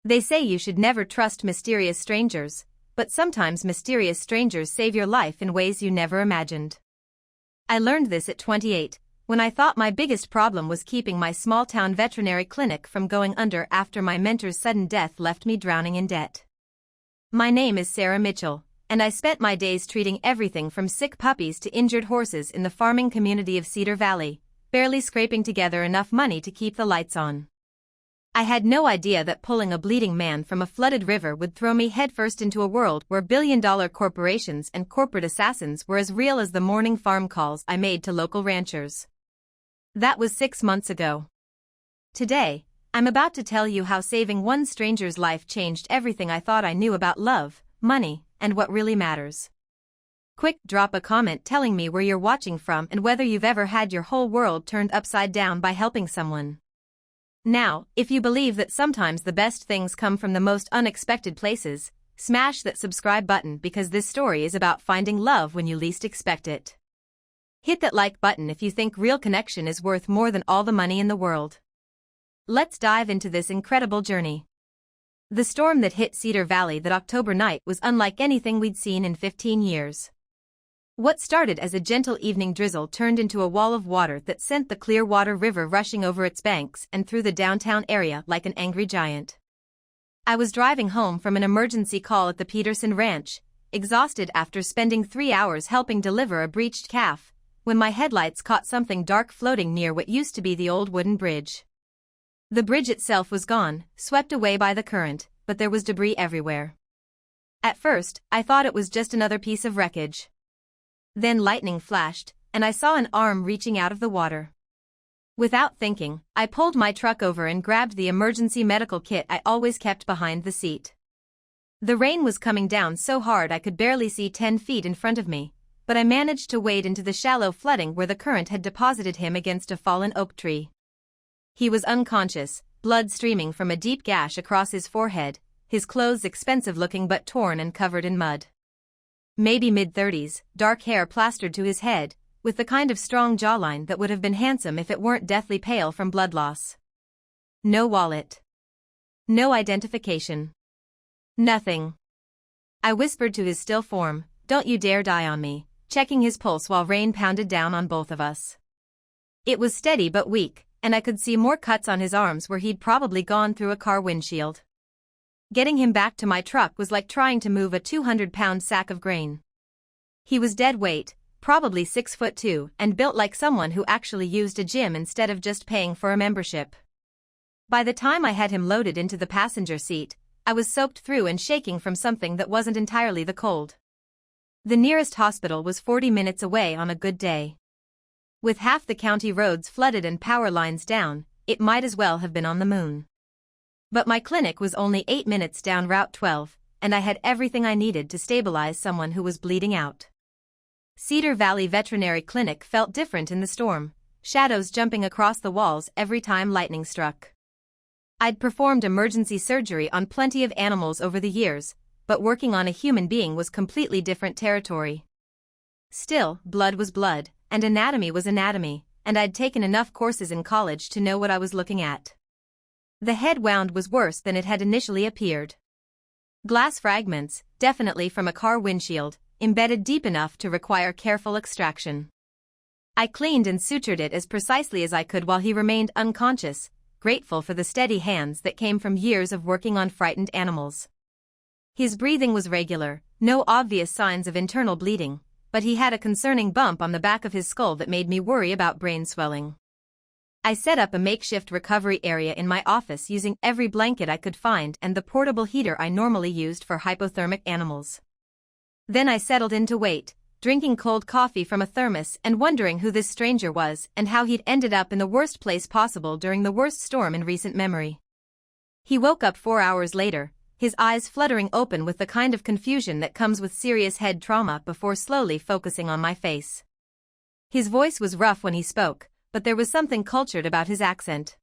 They say you should never trust mysterious strangers, but sometimes mysterious strangers save your life in ways you never imagined. I learned this at 28, when I thought my biggest problem was keeping my small-town veterinary clinic from going under after my mentor's sudden death left me drowning in debt. My name is Sarah Mitchell, and I spent my days treating everything from sick puppies to injured horses in the farming community of Cedar Valley, barely scraping together enough money to keep the lights on. I had no idea that pulling a bleeding man from a flooded river would throw me headfirst into a world where billion-dollar corporations and corporate assassins were as real as the morning farm calls I made to local ranchers. That was 6 months ago. Today, I'm about to tell you how saving one stranger's life changed everything I thought I knew about love, money, and what really matters. Quick, drop a comment telling me where you're watching from and whether you've ever had your whole world turned upside down by helping someone. Now, if you believe that sometimes the best things come from the most unexpected places, smash that subscribe button because this story is about finding love when you least expect it. Hit that like button if you think real connection is worth more than all the money in the world. Let's dive into this incredible journey. The storm that hit Cedar Valley that October night was unlike anything we'd seen in 15 years. What started as a gentle evening drizzle turned into a wall of water that sent the Clearwater River rushing over its banks and through the downtown area like an angry giant. I was driving home from an emergency call at the Peterson Ranch, exhausted after spending 3 hours helping deliver a breached calf, when my headlights caught something dark floating near what used to be the old wooden bridge. The bridge itself was gone, swept away by the current, but there was debris everywhere. At first, I thought it was just another piece of wreckage. Then lightning flashed, and I saw an arm reaching out of the water. Without thinking, I pulled my truck over and grabbed the emergency medical kit I always kept behind the seat. The rain was coming down so hard I could barely see 10 feet in front of me, but I managed to wade into the shallow flooding where the current had deposited him against a fallen oak tree. He was unconscious, blood streaming from a deep gash across his forehead, his clothes expensive-looking but torn and covered in mud. Maybe mid-30s, dark hair plastered to his head, with the kind of strong jawline that would have been handsome if it weren't deathly pale from blood loss. No wallet. No identification. Nothing. I whispered to his still form, "Don't you dare die on me," checking his pulse while rain pounded down on both of us. It was steady but weak, and I could see more cuts on his arms where he'd probably gone through a car windshield. Getting him back to my truck was like trying to move a 200-pound sack of grain. He was dead weight, probably 6'2", and built like someone who actually used a gym instead of just paying for a membership. By the time I had him loaded into the passenger seat, I was soaked through and shaking from something that wasn't entirely the cold. The nearest hospital was 40 minutes away on a good day. With half the county roads flooded and power lines down, it might as well have been on the moon. But my clinic was only 8 minutes down Route 12, and I had everything I needed to stabilize someone who was bleeding out. Cedar Valley Veterinary Clinic felt different in the storm, shadows jumping across the walls every time lightning struck. I'd performed emergency surgery on plenty of animals over the years, but working on a human being was completely different territory. Still, blood was blood, and anatomy was anatomy, and I'd taken enough courses in college to know what I was looking at. The head wound was worse than it had initially appeared. Glass fragments, definitely from a car windshield, embedded deep enough to require careful extraction. I cleaned and sutured it as precisely as I could while he remained unconscious, grateful for the steady hands that came from years of working on frightened animals. His breathing was regular, no obvious signs of internal bleeding, but he had a concerning bump on the back of his skull that made me worry about brain swelling. I set up a makeshift recovery area in my office using every blanket I could find and the portable heater I normally used for hypothermic animals. Then I settled in to wait, drinking cold coffee from a thermos and wondering who this stranger was and how he'd ended up in the worst place possible during the worst storm in recent memory. He woke up 4 hours later, his eyes fluttering open with the kind of confusion that comes with serious head trauma before slowly focusing on my face. His voice was rough when he spoke, but there was something cultured about his accent.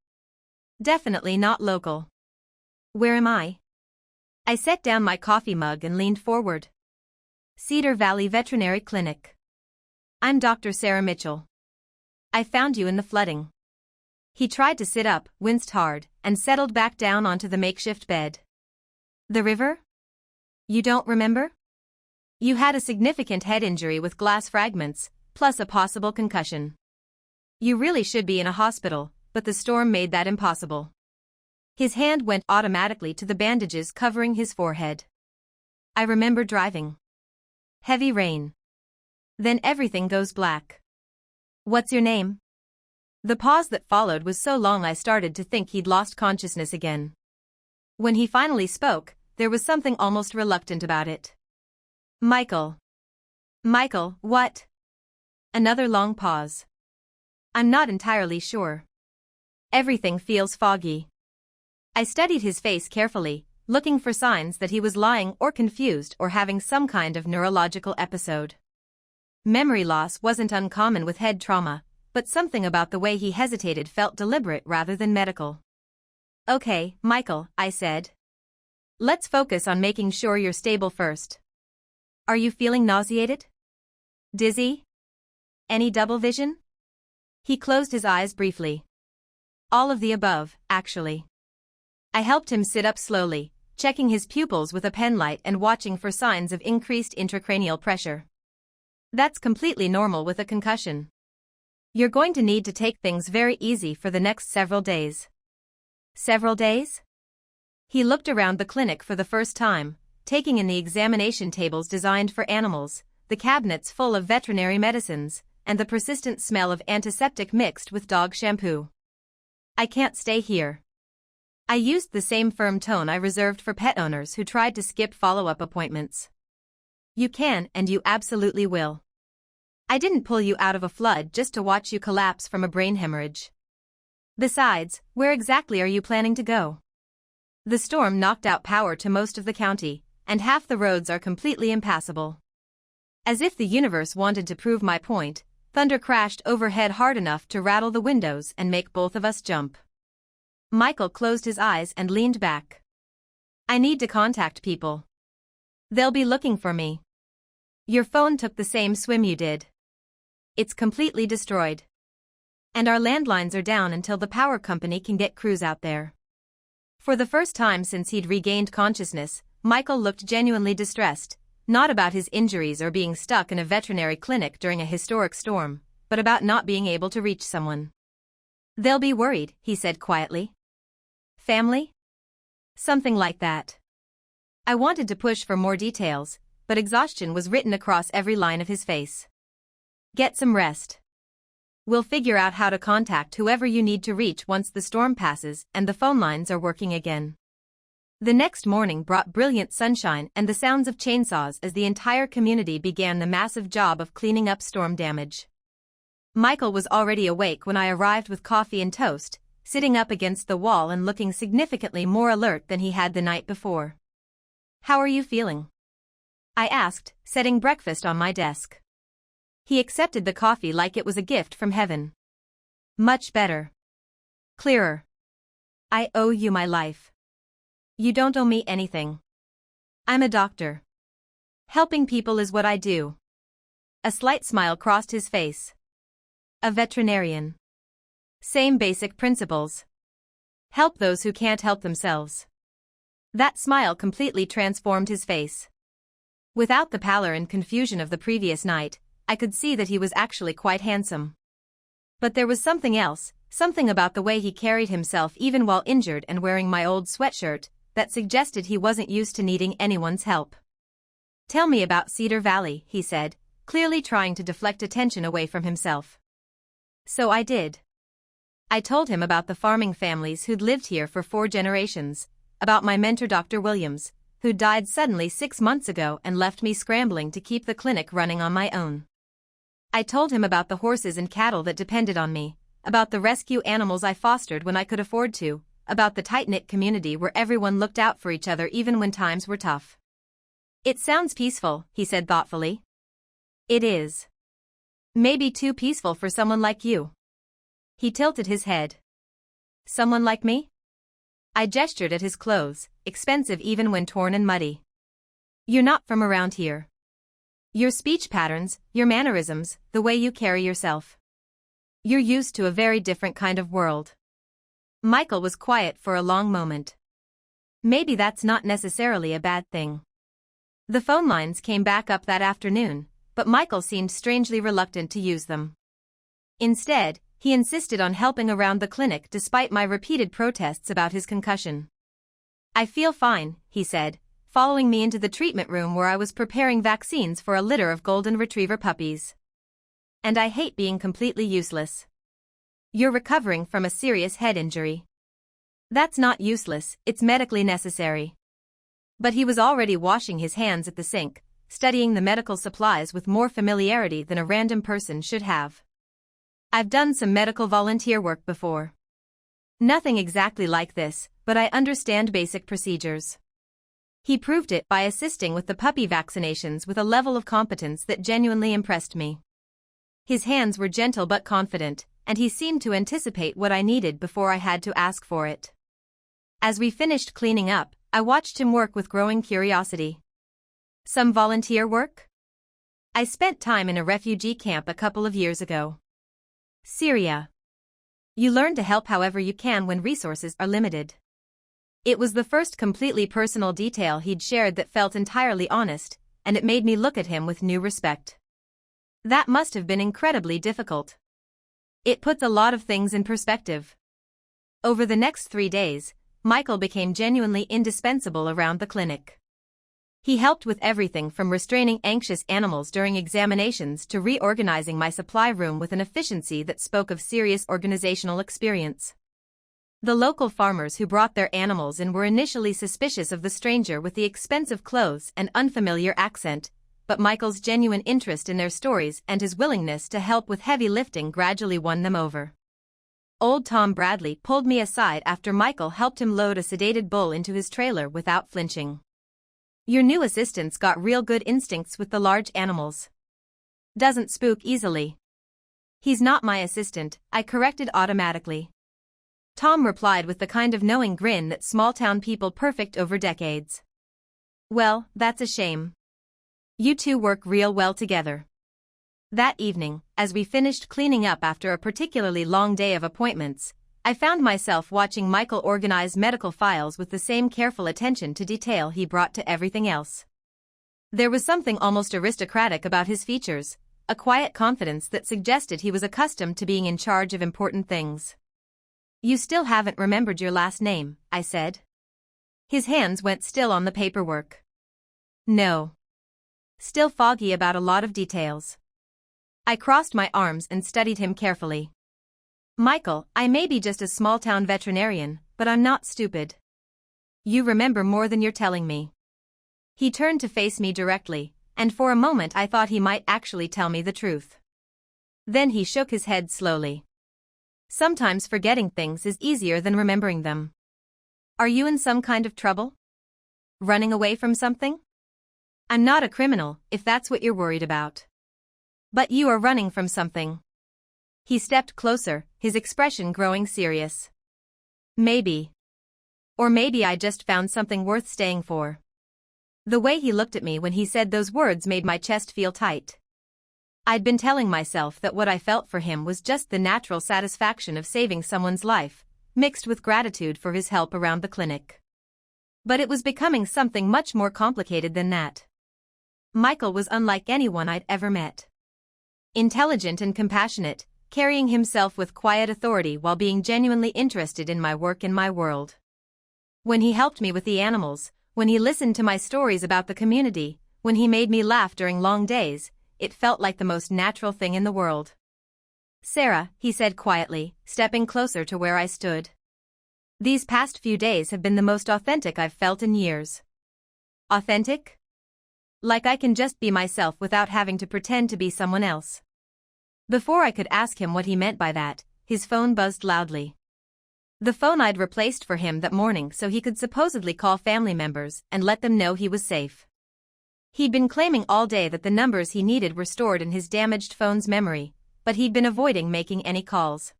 Definitely not local. "Where am I?" I set down my coffee mug and leaned forward. "Cedar Valley Veterinary Clinic. I'm Dr. Sarah Mitchell. I found you in the flooding." He tried to sit up, winced hard, and settled back down onto the makeshift bed. The river? You don't remember? You had a significant head injury with glass fragments, plus a possible concussion. You really should be in a hospital, but the storm made that impossible. His hand went automatically to the bandages covering his forehead. I remember driving. Heavy rain. Then everything goes black. What's your name? The pause that followed was so long I started to think he'd lost consciousness again. When he finally spoke, there was something almost reluctant about it. Michael. Michael, what? Another long pause. I'm not entirely sure. Everything feels foggy. I studied his face carefully, looking for signs that he was lying or confused or having some kind of neurological episode. Memory loss wasn't uncommon with head trauma, but something about the way he hesitated felt deliberate rather than medical. Okay, Michael, I said. Let's focus on making sure you're stable first. Are you feeling nauseated? Dizzy? Any double vision? He closed his eyes briefly. All of the above, actually. I helped him sit up slowly, checking his pupils with a penlight and watching for signs of increased intracranial pressure. That's completely normal with a concussion. You're going to need to take things very easy for the next several days. Several days? He looked around the clinic for the first time, taking in the examination tables designed for animals, the cabinets full of veterinary medicines, and the persistent smell of antiseptic mixed with dog shampoo. I can't stay here. I used the same firm tone I reserved for pet owners who tried to skip follow-up appointments. You can and you absolutely will. I didn't pull you out of a flood just to watch you collapse from a brain hemorrhage. Besides, where exactly are you planning to go? The storm knocked out power to most of the county, and half the roads are completely impassable. As if the universe wanted to prove my point, thunder crashed overhead hard enough to rattle the windows and make both of us jump. Michael closed his eyes and leaned back. I need to contact people. They'll be looking for me. Your phone took the same swim you did. It's completely destroyed. And our landlines are down until the power company can get crews out there. For the first time since he'd regained consciousness, Michael looked genuinely distressed, not about his injuries or being stuck in a veterinary clinic during a historic storm, but about not being able to reach someone. They'll be worried, he said quietly. Family? Something like that. I wanted to push for more details, but exhaustion was written across every line of his face. Get some rest. We'll figure out how to contact whoever you need to reach once the storm passes and the phone lines are working again. The next morning brought brilliant sunshine and the sounds of chainsaws as the entire community began the massive job of cleaning up storm damage. Michael was already awake when I arrived with coffee and toast, sitting up against the wall and looking significantly more alert than he had the night before. How are you feeling? I asked, setting breakfast on my desk. He accepted the coffee like it was a gift from heaven. Much better. Clearer. I owe you my life. You don't owe me anything. I'm a doctor. Helping people is what I do. A slight smile crossed his face. A veterinarian. Same basic principles. Help those who can't help themselves. That smile completely transformed his face. Without the pallor and confusion of the previous night, I could see that he was actually quite handsome. But there was something else, something about the way he carried himself even while injured and wearing my old sweatshirt, that suggested he wasn't used to needing anyone's help. Tell me about Cedar Valley, he said, clearly trying to deflect attention away from himself. So I did. I told him about the farming families who'd lived here for 4 generations, about my mentor Dr. Williams, who died suddenly 6 months ago and left me scrambling to keep the clinic running on my own. I told him about the horses and cattle that depended on me, about the rescue animals I fostered when I could afford to, about the tight-knit community where everyone looked out for each other even when times were tough. It sounds peaceful, he said thoughtfully. It is. Maybe too peaceful for someone like you. He tilted his head. Someone like me? I gestured at his clothes, expensive even when torn and muddy. You're not from around here. Your speech patterns, your mannerisms, the way you carry yourself. You're used to a very different kind of world. Michael was quiet for a long moment. Maybe that's not necessarily a bad thing. The phone lines came back up that afternoon, but Michael seemed strangely reluctant to use them. Instead, he insisted on helping around the clinic despite my repeated protests about his concussion. "I feel fine," he said, following me into the treatment room where I was preparing vaccines for a litter of golden retriever puppies. "And I hate being completely useless." "You're recovering from a serious head injury." "That's not useless, it's medically necessary." But he was already washing his hands at the sink, studying the medical supplies with more familiarity than a random person should have. "I've done some medical volunteer work before. Nothing exactly like this, but I understand basic procedures." He proved it by assisting with the puppy vaccinations with a level of competence that genuinely impressed me. His hands were gentle but confident, and he seemed to anticipate what I needed before I had to ask for it. As we finished cleaning up, I watched him work with growing curiosity. "Some volunteer work?" "I spent time in a refugee camp a couple of years ago." "Syria." "You learn to help however you can when resources are limited." It was the first completely personal detail he'd shared that felt entirely honest, and it made me look at him with new respect. That must have been incredibly difficult. It puts a lot of things in perspective. Over the next 3 days, Michael became genuinely indispensable around the clinic. He helped with everything from restraining anxious animals during examinations to reorganizing my supply room with an efficiency that spoke of serious organizational experience. The local farmers who brought their animals in were initially suspicious of the stranger with the expensive clothes and unfamiliar accent, but Michael's genuine interest in their stories and his willingness to help with heavy lifting gradually won them over. Old Tom Bradley pulled me aside after Michael helped him load a sedated bull into his trailer without flinching. "Your new assistant's got real good instincts with the large animals. Doesn't spook easily." "He's not my assistant," I corrected automatically. Tom replied with the kind of knowing grin that small-town people perfect over decades. "Well, that's a shame. You two work real well together." That evening, as we finished cleaning up after a particularly long day of appointments, I found myself watching Michael organize medical files with the same careful attention to detail he brought to everything else. There was something almost aristocratic about his features, a quiet confidence that suggested he was accustomed to being in charge of important things. "You still haven't remembered your last name," I said. His hands went still on the paperwork. "No. Still foggy about a lot of details." I crossed my arms and studied him carefully. "Michael, I may be just a small-town veterinarian, but I'm not stupid. You remember more than you're telling me." He turned to face me directly, and for a moment I thought he might actually tell me the truth. Then he shook his head slowly. "Sometimes forgetting things is easier than remembering them. Are you in some kind of trouble? Running away from something?" "I'm not a criminal, if that's what you're worried about." "But you are running from something." He stepped closer, his expression growing serious. "Maybe. Or maybe I just found something worth staying for." The way he looked at me when he said those words made my chest feel tight. I'd been telling myself that what I felt for him was just the natural satisfaction of saving someone's life, mixed with gratitude for his help around the clinic. But it was becoming something much more complicated than that. Michael was unlike anyone I'd ever met. Intelligent and compassionate, carrying himself with quiet authority while being genuinely interested in my work and my world. When he helped me with the animals, when he listened to my stories about the community, when he made me laugh during long days, it felt like the most natural thing in the world. "Sarah," he said quietly, stepping closer to where I stood. "These past few days have been the most authentic I've felt in years." "Authentic?" "Like I can just be myself without having to pretend to be someone else." Before I could ask him what he meant by that, his phone buzzed loudly. The phone I'd replaced for him that morning so he could supposedly call family members and let them know he was safe. He'd been claiming all day that the numbers he needed were stored in his damaged phone's memory, but he'd been avoiding making any calls.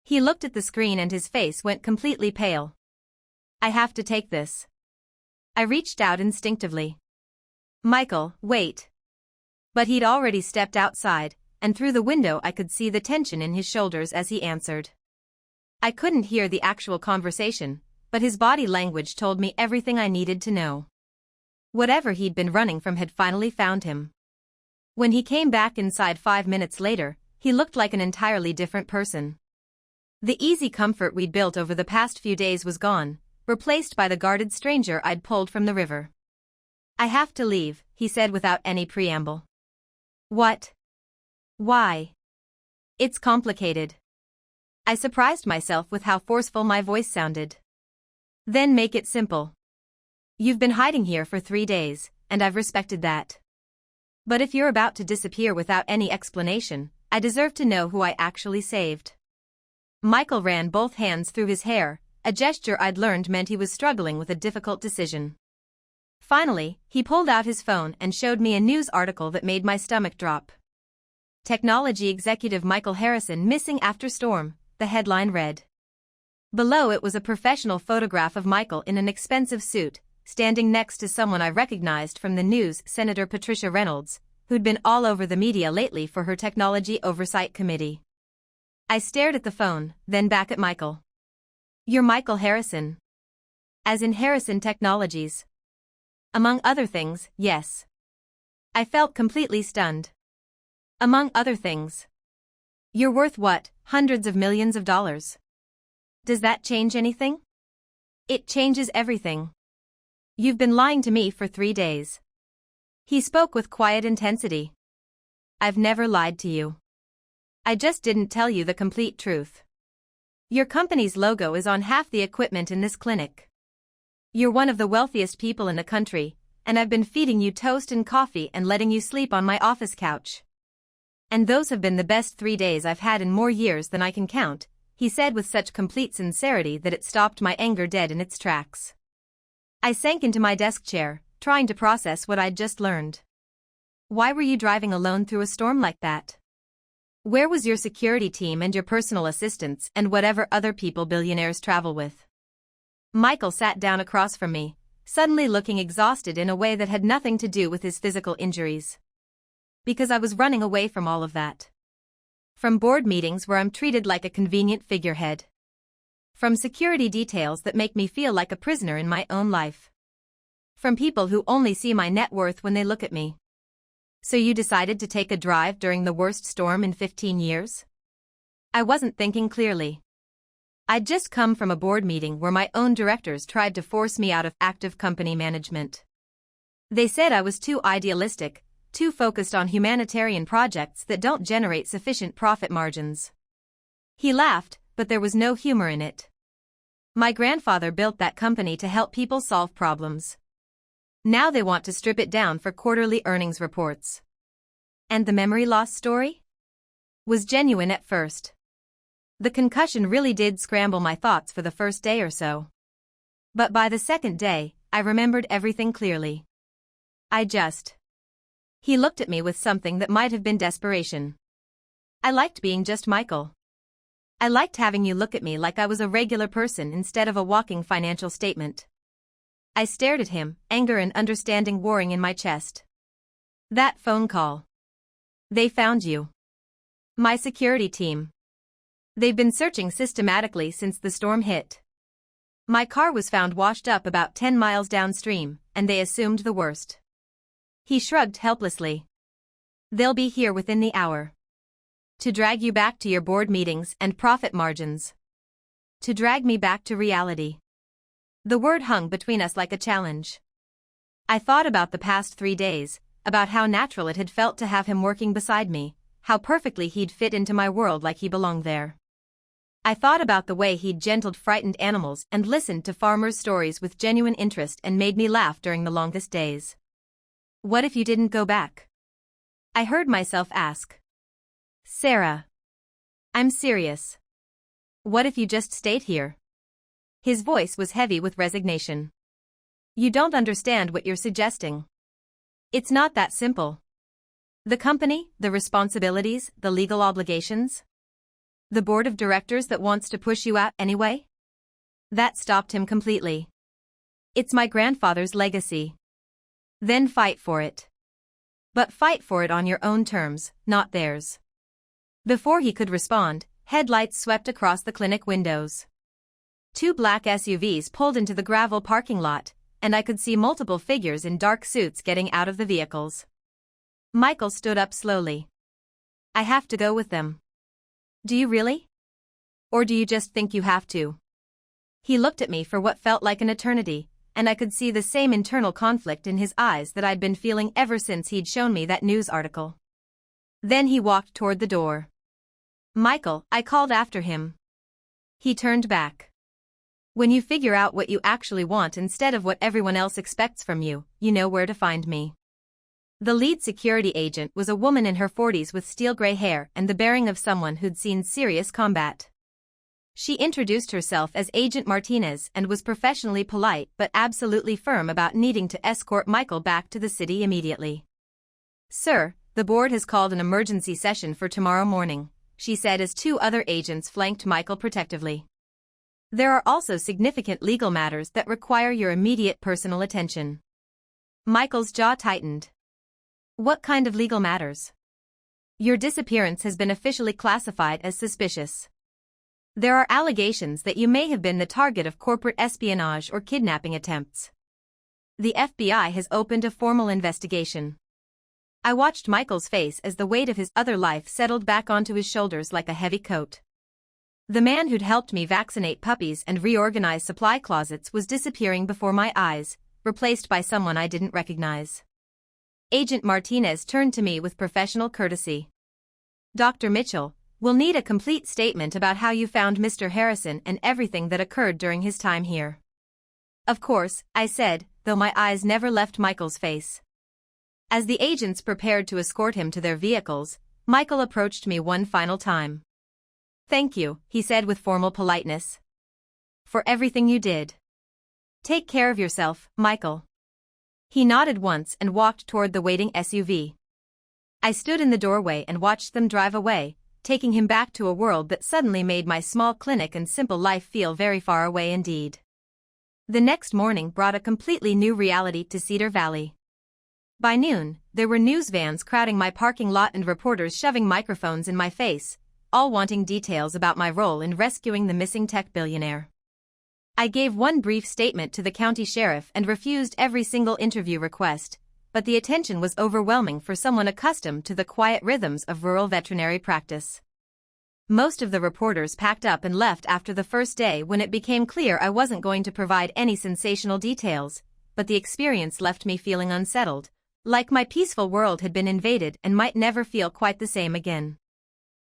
He looked at the screen and his face went completely pale. "I have to take this." I reached out instinctively. "Michael, wait." But he'd already stepped outside, and through the window I could see the tension in his shoulders as he answered. I couldn't hear the actual conversation, but but his body language told me everything I needed to know. Whatever he'd been running from had finally found him. When he came back inside 5 minutes later, he looked like an entirely different person. The easy comfort we'd built over the past few days was gone, replaced by the guarded stranger I'd pulled from the river. "I have to leave," he said without any preamble. "What? Why?" "It's complicated." I surprised myself with how forceful my voice sounded. "Then make it simple. You've been hiding here for 3 days, and I've respected that. But if you're about to disappear without any explanation, I deserve to know who I actually saved." Michael ran both hands through his hair, a gesture I'd learned meant he was struggling with a difficult decision. Finally, he pulled out his phone and showed me a news article that made my stomach drop. "Technology executive Michael Harrison missing after storm," the headline read. Below it was a professional photograph of Michael in an expensive suit, standing next to someone I recognized from the news, Senator Patricia Reynolds, who'd been all over the media lately for her Technology Oversight Committee. I stared at the phone, then back at Michael. "You're Michael Harrison?" "As in Harrison Technologies?" "Among other things, yes." I felt completely stunned. "Among other things. You're worth what, hundreds of millions of dollars? Does that change anything?" "It changes everything. You've been lying to me for 3 days." He spoke with quiet intensity. "I've never lied to you. I just didn't tell you the complete truth. Your company's logo is on half the equipment in this clinic. You're one of the wealthiest people in the country, and I've been feeding you toast and coffee and letting you sleep on my office couch. And those have been the best 3 days I've had in more years than I can count," he said with such complete sincerity that it stopped my anger dead in its tracks. I sank into my desk chair, trying to process what I'd just learned. "Why were you driving alone through a storm like that? Where was your security team and your personal assistants and whatever other people billionaires travel with?" Michael sat down across from me, suddenly looking exhausted in a way that had nothing to do with his physical injuries. "Because I was running away from all of that. From board meetings where I'm treated like a convenient figurehead. From security details that make me feel like a prisoner in my own life. From people who only see my net worth when they look at me." "So you decided to take a drive during the worst storm in 15 years? I wasn't thinking clearly. I'd just come from a board meeting where my own directors tried to force me out of active company management. They said I was too idealistic, too focused on humanitarian projects that don't generate sufficient profit margins." He laughed, but there was no humor in it. "My grandfather built that company to help people solve problems. Now they want to strip it down for quarterly earnings reports." "And the memory loss story?" "Was genuine at first. The concussion really did scramble my thoughts for the first day or so. But by the second day, I remembered everything clearly. He looked at me with something that might have been desperation. "I liked being just Michael. I liked having you look at me like I was a regular person instead of a walking financial statement." I stared at him, anger and understanding warring in my chest. "That phone call. They found you." "My security team. They've been searching systematically since the storm hit. My car was found washed up about 10 miles downstream, and they assumed the worst." He shrugged helplessly. "They'll be here within the hour. To drag you back to your board meetings and profit margins. To drag me back to reality." The word hung between us like a challenge. I thought about the past 3 days, about how natural it had felt to have him working beside me, how perfectly he'd fit into my world like he belonged there. I thought about the way he'd gentled frightened animals and listened to farmers' stories with genuine interest and made me laugh during the longest days. "What if you didn't go back?" I heard myself ask. "Sarah. I'm serious. What if you just stayed here?" His voice was heavy with resignation. "You don't understand what you're suggesting. It's not that simple. The company, the responsibilities, the legal obligations. The board of directors that wants to push you out anyway?" That stopped him completely. "It's my grandfather's legacy. Then fight for it. But fight for it on your own terms, not theirs." Before he could respond, headlights swept across the clinic windows. Two black SUVs pulled into the gravel parking lot, and I could see multiple figures in dark suits getting out of the vehicles. Michael stood up slowly. I have to go with them. Do you really? Or do you just think you have to? He looked at me for what felt like an eternity, and I could see the same internal conflict in his eyes that I'd been feeling ever since he'd shown me that news article. Then he walked toward the door. Michael, I called after him. He turned back. When you figure out what you actually want instead of what everyone else expects from you, you know where to find me. The lead security agent was a woman in her 40s with steel gray hair and the bearing of someone who'd seen serious combat. She introduced herself as Agent Martinez and was professionally polite but absolutely firm about needing to escort Michael back to the city immediately. Sir, the board has called an emergency session for tomorrow morning, she said as two other agents flanked Michael protectively. There are also significant legal matters that require your immediate personal attention. Michael's jaw tightened. What kind of legal matters? Your disappearance has been officially classified as suspicious. There are allegations that you may have been the target of corporate espionage or kidnapping attempts. The FBI has opened a formal investigation. I watched Michael's face as the weight of his other life settled back onto his shoulders like a heavy coat. The man who'd helped me vaccinate puppies and reorganize supply closets was disappearing before my eyes, replaced by someone I didn't recognize. Agent Martinez turned to me with professional courtesy. Dr. Mitchell, we'll need a complete statement about how you found Mr. Harrison and everything that occurred during his time here. Of course, I said, though my eyes never left Michael's face. As the agents prepared to escort him to their vehicles, Michael approached me one final time. Thank you, he said with formal politeness. For everything you did. Take care of yourself, Michael. He nodded once and walked toward the waiting SUV. I stood in the doorway and watched them drive away, taking him back to a world that suddenly made my small clinic and simple life feel very far away indeed. The next morning brought a completely new reality to Cedar Valley. By noon, there were news vans crowding my parking lot and reporters shoving microphones in my face, all wanting details about my role in rescuing the missing tech billionaire. I gave one brief statement to the county sheriff and refused every single interview request, but the attention was overwhelming for someone accustomed to the quiet rhythms of rural veterinary practice. Most of the reporters packed up and left after the first day when it became clear I wasn't going to provide any sensational details, but the experience left me feeling unsettled, like my peaceful world had been invaded and might never feel quite the same again.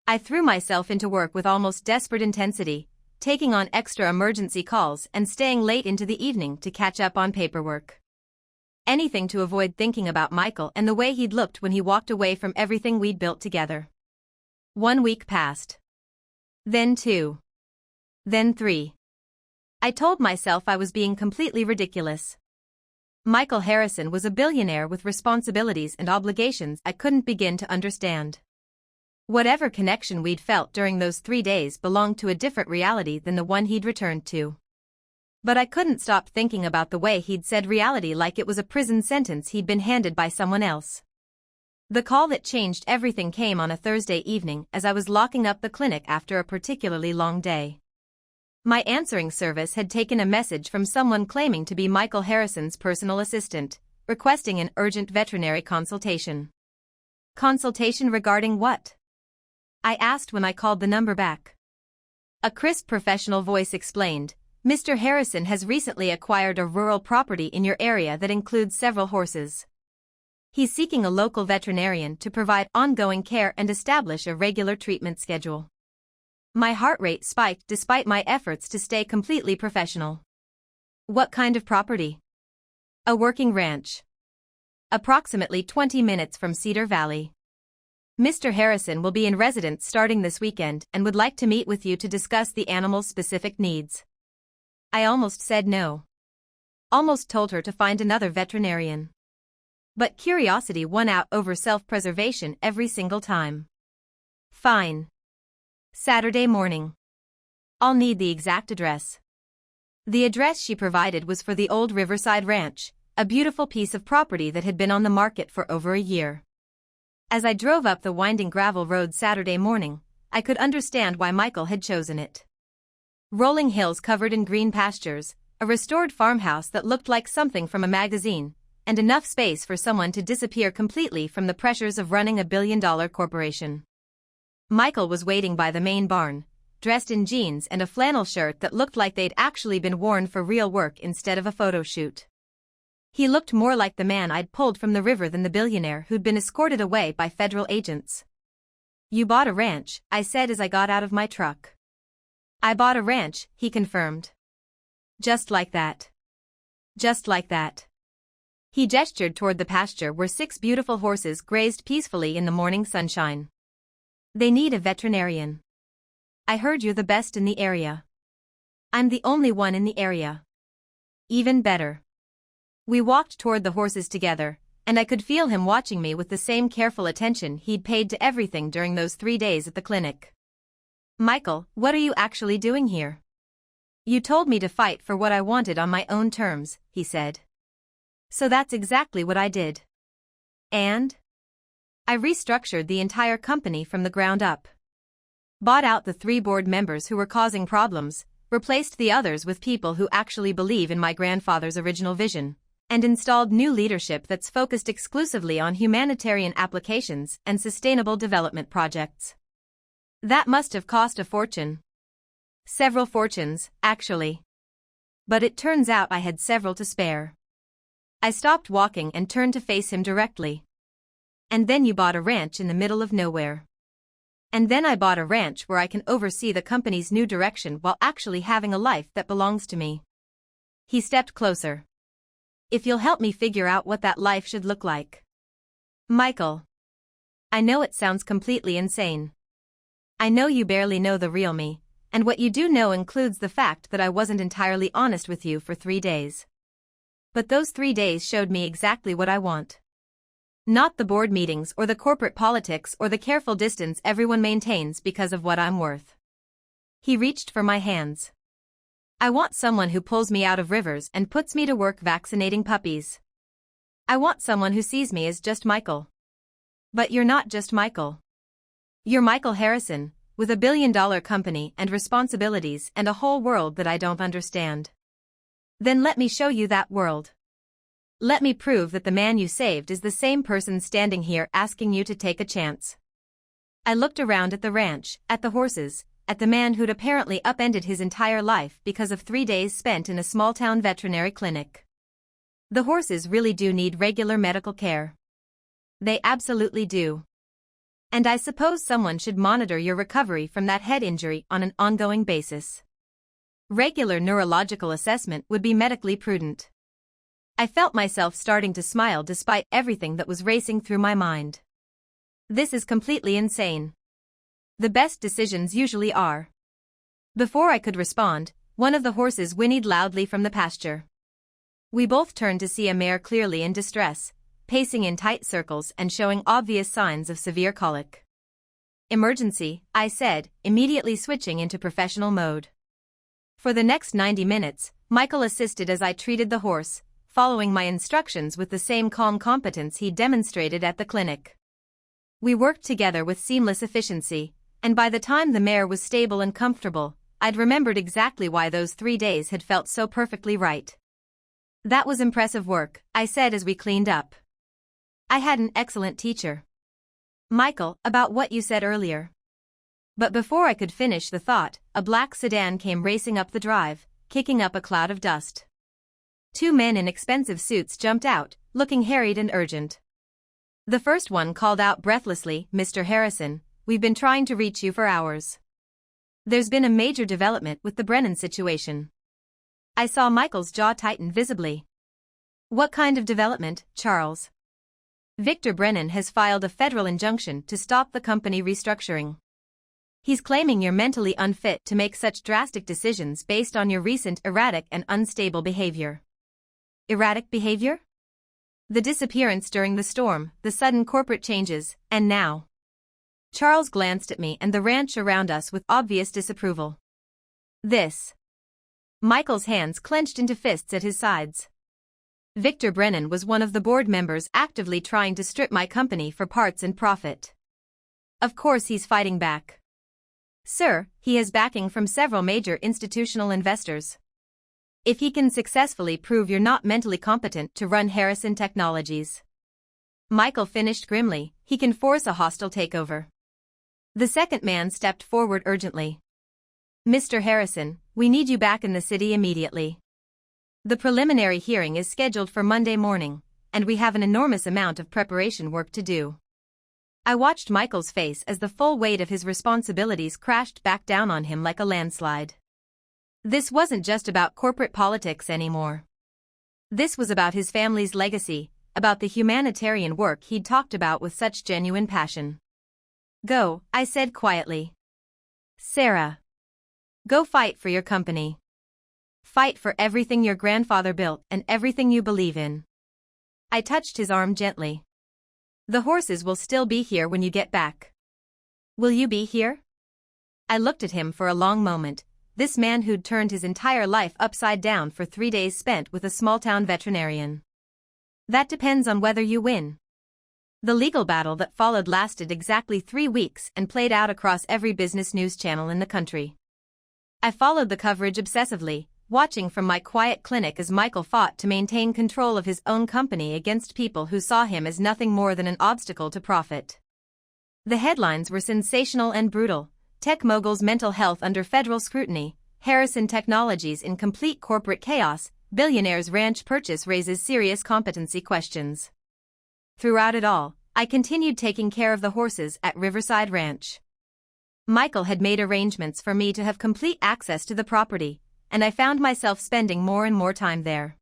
I threw myself into work with almost desperate intensity, taking on extra emergency calls and staying late into the evening to catch up on paperwork. Anything to avoid thinking about Michael and the way he'd looked when he walked away from everything we'd built together. 1 week passed. Then 2. Then 3. I told myself I was being completely ridiculous. Michael Harrison was a billionaire with responsibilities and obligations I couldn't begin to understand. Whatever connection we'd felt during those 3 days belonged to a different reality than the one he'd returned to. But I couldn't stop thinking about the way he'd said reality like it was a prison sentence he'd been handed by someone else. The call that changed everything came on a Thursday evening as I was locking up the clinic after a particularly long day. My answering service had taken a message from someone claiming to be Michael Harrison's personal assistant, requesting an urgent veterinary consultation. Consultation regarding what? I asked when I called the number back. A crisp professional voice explained, Mr. Harrison has recently acquired a rural property in your area that includes several horses. He's seeking a local veterinarian to provide ongoing care and establish a regular treatment schedule. My heart rate spiked despite my efforts to stay completely professional. What kind of property? A working ranch. Approximately 20 minutes from Cedar Valley. Mr. Harrison will be in residence starting this weekend and would like to meet with you to discuss the animal's specific needs. I almost said no. Almost told her to find another veterinarian. But curiosity won out over self-preservation every single time. Fine. Saturday morning. I'll need the exact address. The address she provided was for the old Riverside Ranch, a beautiful piece of property that had been on the market for over a year. As I drove up the winding gravel road Saturday morning, I could understand why Michael had chosen it. Rolling hills covered in green pastures, a restored farmhouse that looked like something from a magazine, and enough space for someone to disappear completely from the pressures of running a billion-dollar corporation. Michael was waiting by the main barn, dressed in jeans and a flannel shirt that looked like they'd actually been worn for real work instead of a photo shoot. He looked more like the man I'd pulled from the river than the billionaire who'd been escorted away by federal agents. "You bought a ranch," I said as I got out of my truck. "I bought a ranch," he confirmed. "Just like that. Just like that." He gestured toward the pasture where 6 beautiful horses grazed peacefully in the morning sunshine. "They need a veterinarian. I heard you're the best in the area." "I'm the only one in the area." "Even better." We walked toward the horses together, and I could feel him watching me with the same careful attention he'd paid to everything during those 3 days at the clinic. "Michael, what are you actually doing here?" "You told me to fight for what I wanted on my own terms," he said. "So that's exactly what I did. And I restructured the entire company from the ground up. Bought out the 3 board members who were causing problems, replaced the others with people who actually believe in my grandfather's original vision, and installed new leadership that's focused exclusively on humanitarian applications and sustainable development projects. That must have cost a fortune. Several fortunes, actually. But it turns out I had several to spare." I stopped walking and turned to face him directly. "And then you bought a ranch in the middle of nowhere." "And then I bought a ranch where I can oversee the company's new direction while actually having a life that belongs to me." He stepped closer. "If you'll help me figure out what that life should look like." "Michael. I know it sounds completely insane. I know you barely know the real me, and what you do know includes the fact that I wasn't entirely honest with you for 3 days. But those 3 days showed me exactly what I want. Not the board meetings or the corporate politics or the careful distance everyone maintains because of what I'm worth." He reached for my hands. "I want someone who pulls me out of rivers and puts me to work vaccinating puppies. I want someone who sees me as just Michael." "But you're not just Michael. You're Michael Harrison, with a billion-dollar company and responsibilities and a whole world that I don't understand." "Then let me show you that world. Let me prove that the man you saved is the same person standing here asking you to take a chance." I looked around at the ranch, at the horses, at the man who'd apparently upended his entire life because of 3 days spent in a small-town veterinary clinic. The horses really do need regular medical care. They absolutely do. And I suppose someone should monitor your recovery from that head injury on an ongoing basis. Regular neurological assessment would be medically prudent. I felt myself starting to smile despite everything that was racing through my mind. This is completely insane. The best decisions usually are. Before I could respond, one of the horses whinnied loudly from the pasture. We both turned to see a mare clearly in distress, pacing in tight circles and showing obvious signs of severe colic. "Emergency," I said, immediately switching into professional mode. For the next 90 minutes, Michael assisted as I treated the horse, following my instructions with the same calm competence he demonstrated at the clinic. We worked together with seamless efficiency, and by the time the mare was stable and comfortable, I'd remembered exactly why those 3 days had felt so perfectly right. "That was impressive work," I said as we cleaned up. "I had an excellent teacher." "Michael, about what you said earlier." But before I could finish the thought, a black sedan came racing up the drive, kicking up a cloud of dust. 2 men in expensive suits jumped out, looking harried and urgent. The first one called out breathlessly, "Mr. Harrison, we've been trying to reach you for hours. There's been a major development with the Brennan situation." I saw Michael's jaw tighten visibly. "What kind of development, Charles?" "Victor Brennan has filed a federal injunction to stop the company restructuring. He's claiming you're mentally unfit to make such drastic decisions based on your recent erratic and unstable behavior." "Erratic behavior?" "The disappearance during the storm, the sudden corporate changes, and now." Charles glanced at me and the ranch around us with obvious disapproval. "This." Michael's hands clenched into fists at his sides. "Victor Brennan was one of the board members actively trying to strip my company for parts and profit. Of course he's fighting back. Sir, he has backing from several major institutional investors. If he can successfully prove you're not mentally competent to run Harrison Technologies. Michael finished grimly, he can force a hostile takeover. The second man stepped forward urgently. Mr. Harrison, we need you back in the city immediately. The preliminary hearing is scheduled for Monday morning, and we have an enormous amount of preparation work to do. I watched Michael's face as the full weight of his responsibilities crashed back down on him like a landslide. This wasn't just about corporate politics anymore. This was about his family's legacy, about the humanitarian work he'd talked about with such genuine passion. Go, I said quietly. Sarah. Go fight for your company. Fight for everything your grandfather built and everything you believe in. I touched his arm gently. The horses will still be here when you get back. Will you be here? I looked at him for a long moment, this man who'd turned his entire life upside down for 3 days spent with a small-town veterinarian. That depends on whether you win. The legal battle that followed lasted exactly 3 weeks and played out across every business news channel in the country. I followed the coverage obsessively, watching from my quiet clinic as Michael fought to maintain control of his own company against people who saw him as nothing more than an obstacle to profit. The headlines were sensational and brutal: tech mogul's mental health under federal scrutiny, Harrison Technologies in complete corporate chaos, billionaire's ranch purchase raises serious competency questions. Throughout it all, I continued taking care of the horses at Riverside Ranch. Michael had made arrangements for me to have complete access to the property, and I found myself spending more and more time there.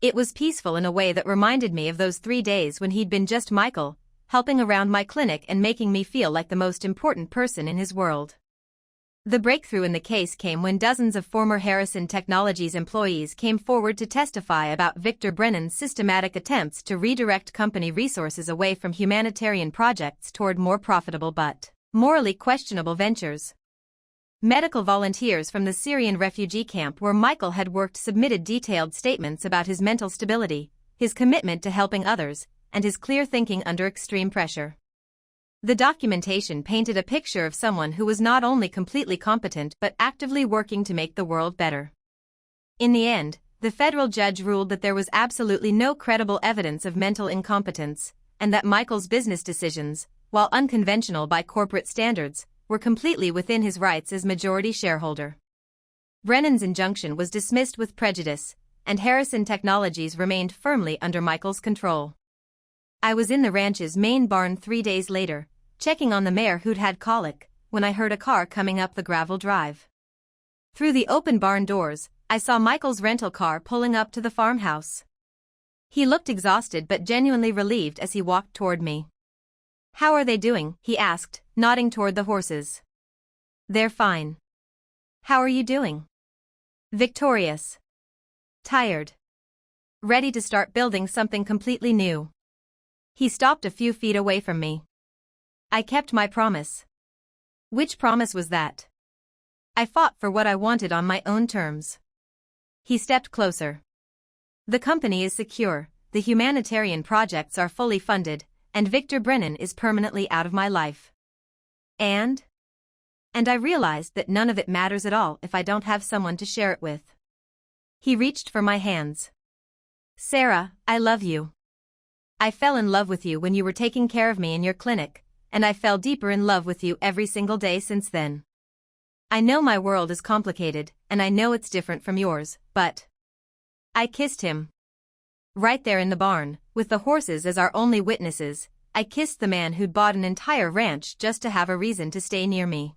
It was peaceful in a way that reminded me of those 3 days when he'd been just Michael, helping around my clinic and making me feel like the most important person in his world. The breakthrough in the case came when dozens of former Harrison Technologies employees came forward to testify about Victor Brennan's systematic attempts to redirect company resources away from humanitarian projects toward more profitable but morally questionable ventures. Medical volunteers from the Syrian refugee camp where Michael had worked submitted detailed statements about his mental stability, his commitment to helping others, and his clear thinking under extreme pressure. The documentation painted a picture of someone who was not only completely competent but actively working to make the world better. In the end, the federal judge ruled that there was absolutely no credible evidence of mental incompetence, and that Michael's business decisions, while unconventional by corporate standards, were completely within his rights as majority shareholder. Brennan's injunction was dismissed with prejudice, and Harrison Technologies remained firmly under Michael's control. I was in the ranch's main barn 3 days later, checking on the mare who'd had colic, when I heard a car coming up the gravel drive. Through the open barn doors, I saw Michael's rental car pulling up to the farmhouse. He looked exhausted but genuinely relieved as he walked toward me. How are they doing? He asked, nodding toward the horses. They're fine. How are you doing? Victorious. Tired. Ready to start building something completely new. He stopped a few feet away from me. I kept my promise. Which promise was that? I fought for what I wanted on my own terms. He stepped closer. The company is secure, the humanitarian projects are fully funded, and Victor Brennan is permanently out of my life. And I realized that none of it matters at all if I don't have someone to share it with. He reached for my hands. Sarah, I love you. I fell in love with you when you were taking care of me in your clinic, and I fell deeper in love with you every single day since then. I know my world is complicated, and I know it's different from yours, but... I kissed him. Right there in the barn, with the horses as our only witnesses, I kissed the man who'd bought an entire ranch just to have a reason to stay near me.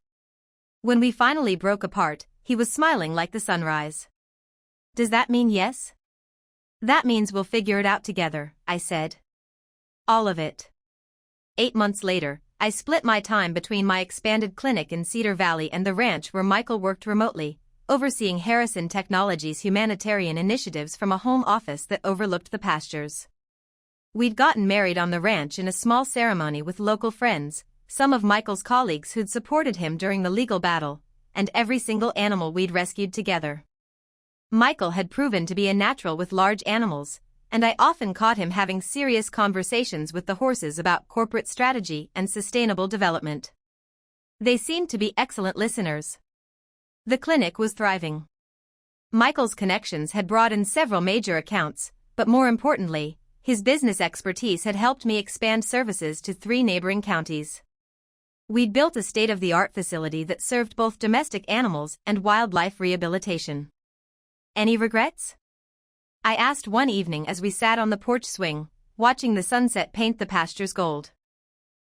When we finally broke apart, he was smiling like the sunrise. Does that mean yes? That means we'll figure it out together, I said. All of it. 8 months later, I split my time between my expanded clinic in Cedar Valley and the ranch where Michael worked remotely, overseeing Harrison Technologies' humanitarian initiatives from a home office that overlooked the pastures. We'd gotten married on the ranch in a small ceremony with local friends, some of Michael's colleagues who'd supported him during the legal battle, and every single animal we'd rescued together. Michael had proven to be a natural with large animals, and I often caught him having serious conversations with the horses about corporate strategy and sustainable development. They seemed to be excellent listeners. The clinic was thriving. Michael's connections had brought in several major accounts, but more importantly, his business expertise had helped me expand services to 3 neighboring counties. We'd built a state-of-the-art facility that served both domestic animals and wildlife rehabilitation. Any regrets? I asked one evening as we sat on the porch swing, watching the sunset paint the pastures gold.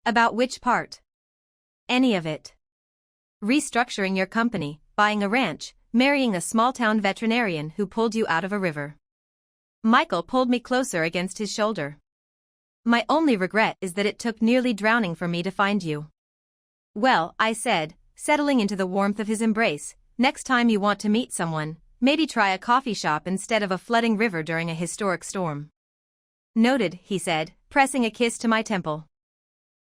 About which part? Any of it. Restructuring your company, buying a ranch, marrying a small-town veterinarian who pulled you out of a river. Michael pulled me closer against his shoulder. My only regret is that it took nearly drowning for me to find you. Well, I said, settling into the warmth of his embrace, next time you want to meet someone, maybe try a coffee shop instead of a flooding river during a historic storm. Noted, he said, pressing a kiss to my temple.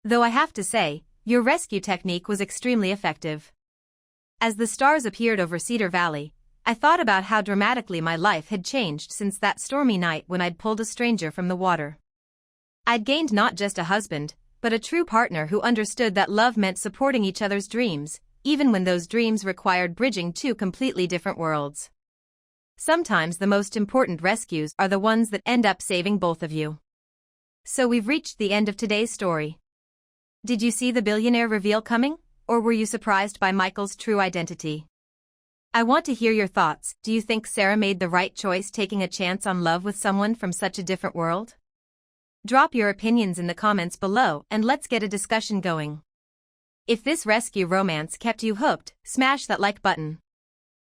Though I have to say, your rescue technique was extremely effective. As the stars appeared over Cedar Valley, I thought about how dramatically my life had changed since that stormy night when I'd pulled a stranger from the water. I'd gained not just a husband, but a true partner who understood that love meant supporting each other's dreams, even when those dreams required bridging 2 completely different worlds. Sometimes the most important rescues are the ones that end up saving both of you. So we've reached the end of today's story. Did you see the billionaire reveal coming, or were you surprised by Michael's true identity? I want to hear your thoughts. Do you think Sarah made the right choice taking a chance on love with someone from such a different world? Drop your opinions in the comments below and let's get a discussion going. If this rescue romance kept you hooked, smash that like button.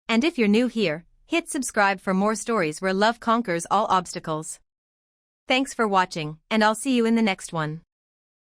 And if you're new here, hit subscribe for more stories where love conquers all obstacles. Thanks for watching, and I'll see you in the next one.